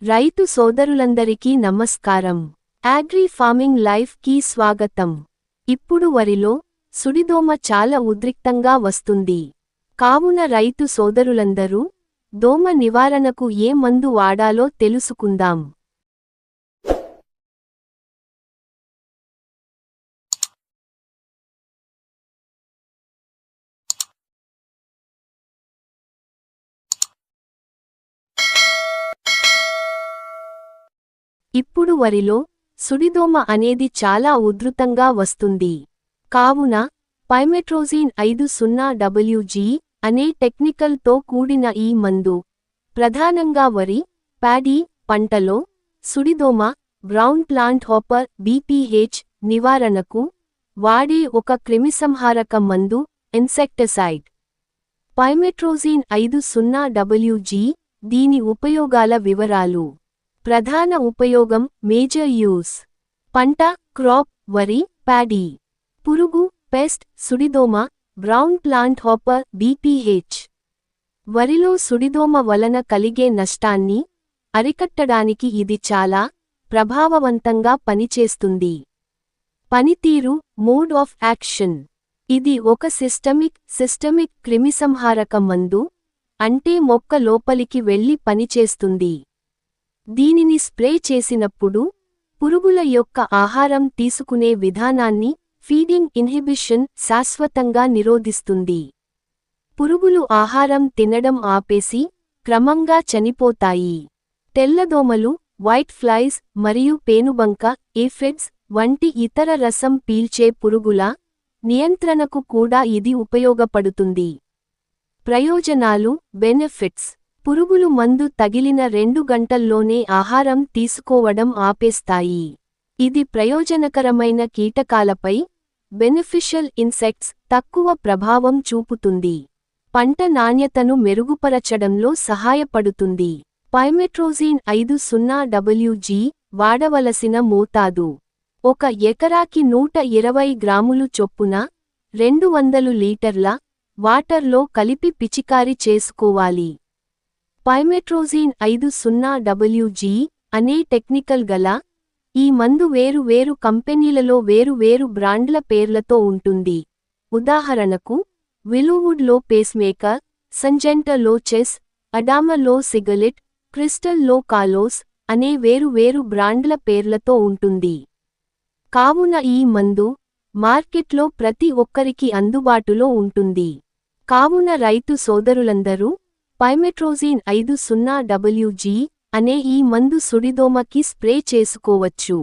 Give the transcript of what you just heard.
రైతు సోదరులందరికీ నమస్కారం. అగ్రి ఫార్మింగ్ లైఫ్ కి స్వాగతం. ఇప్పుడు వరిలో సుడిదోమ చాలా ఉద్రిక్తంగా వస్తుంది. కావున రైతు సోదరులందరూ దోమ నివారణకు ఏ మందు వాడాలో తెలుసుకుందాం. ఇప్పుడు వరిలో సుడిదోమ అనేది చాలా ఉధృతంగా వస్తుంది. కావున పైమెట్రోజిన్ 50WG అనే టెక్నికల్ తో కూడిన ఈ మందు ప్రధానంగా వరి, ప్యాడీ పంటలో సుడిదోమ, బ్రౌన్ ప్లాంట్ హాపర్ BPH నివారణకు వాడే ఒక క్రిమిసంహారక మందు ఇన్సెక్టిసైడ్. పైమెట్రోజిన్ 50WG. దీని ఉపయోగాల వివరాలు. ప్రధాన ఉపయోగం మేజర్ యూస్. పంట క్రాప్ వరి, ప్యాడీ. పురుగు పెస్ట్ సుడిదోమ, బ్రౌన్ ప్లాంట్ హాపర్ BPH. వరిలో సుడిదోమ వలన కలిగే నష్టాన్ని అరికట్టడానికి ఇది చాలా ప్రభావవంతంగా పనిచేస్తుంది. పనితీరు మోడ్ ఆఫ్ యాక్షన్. ఇది ఒక సిస్టమిక్ క్రిమిసంహారక మందు, అంటే మొక్క లోపలికి వెళ్లి పనిచేస్తుంది. దీనిని స్ప్రే చేసినప్పుడు పురుగుల యొక్క ఆహారం తీసుకునే విధానాన్ని ఫీడింగ్ ఇన్హిబిషన్ శాశ్వతంగా నిరోధిస్తుంది. పురుగులు ఆహారం తినడం ఆపేసి క్రమంగా చనిపోతాయి. తెల్లదోమలు, వైట్ ఫ్లైస్ మరియు పేనుబంక ఏఫిడ్స్ వంటి ఇతర రసం పీల్చే పురుగుల నియంత్రణకు కూడా ఇది ఉపయోగపడుతుంది. ప్రయోజనాలు బెనెఫిట్స్. పురుగులు మందు తగిలిన 2 గంటల్లోనే ఆహారం తీసుకోవడం ఆపేస్తాయి. ఇది ప్రయోజనకరమైన కీటకాలపై బెనిఫిషియల్ ఇన్సెక్ట్స్ తక్కువ ప్రభావం చూపుతుంది. పంట నాణ్యతను మెరుగుపరచడంలో సహాయపడుతుంది. పైమెట్రోజిన్ 50WG వాడవలసిన మోతాదు. 1 ఎకరాకి 120 గ్రాములు చొప్పున 200 లీటర్ల వాటర్లో కలిపి పిచికారి చేసుకోవాలి. పైమెట్రోజిన్ 50WG అనే టెక్నికల్ గల ఈ మందు వేరు కంపెనీలలో వేరు బ్రాండ్ల పేర్లతో ఉంటుంది. ఉదాహరణకు విలోవుడ్ లో పేస్మేకర్, సంజెంటా లో చెస్, అడామా లో సిగలిట్, క్రిస్టల్ లో కాలోస్ అనే వేరు బ్రాండ్ల పేర్లతో ఉంటుంది. కావున ఈ మందు మార్కెట్లో ప్రతి ఒక్కరికి అందుబాటులో ఉంటుంది. కావున రైతు సోదరులందరూ పైమెట్రోజిన్ 50WG అనే ఈ మందు సుడిదోమకి స్ప్రే చేసుకోవచ్చు.